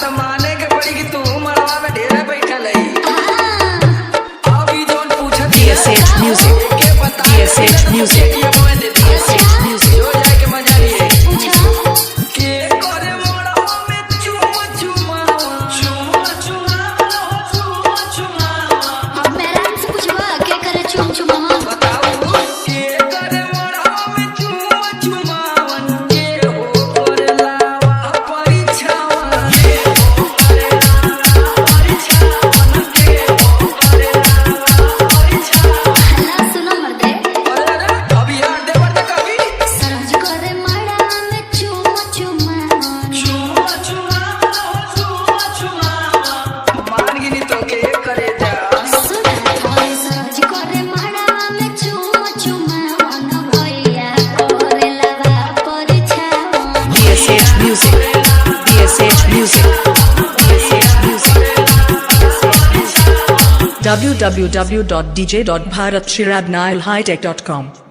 तो माने के पड़ी कि तू मड़वा में ढेरे बैठल है। अभी जोन पूछत DSH Music, के बता DSH Music, ये मोबाइल दे दिया DSH Music. जो जाए के मजा लिए के करे मड़वा में चुमा चुमा चुमा चुमा चुमा अब मेरा हमसे पूछवा के करे चुम चुमा बताओ के करे मड़वा में चुमा चुमावन के हो करे लावा परीक्षावन के हो करे लावा परीक्षावन के हो करे लावा परीक्षावन। ना सुनो मर्दे अरे अभी यार दे वर्द कभी सरज करे मड़ा में चुमा चुमा चुमा चुमा चुमा मान गिनी तो के करे जा सुना थोड़ी सरज करे मड़ा में चुमा चुमा मन भैया करे लगा परिछावन DSH Music, DSH Music, DSH Music. www.dj.bharatshirabnailhightech.com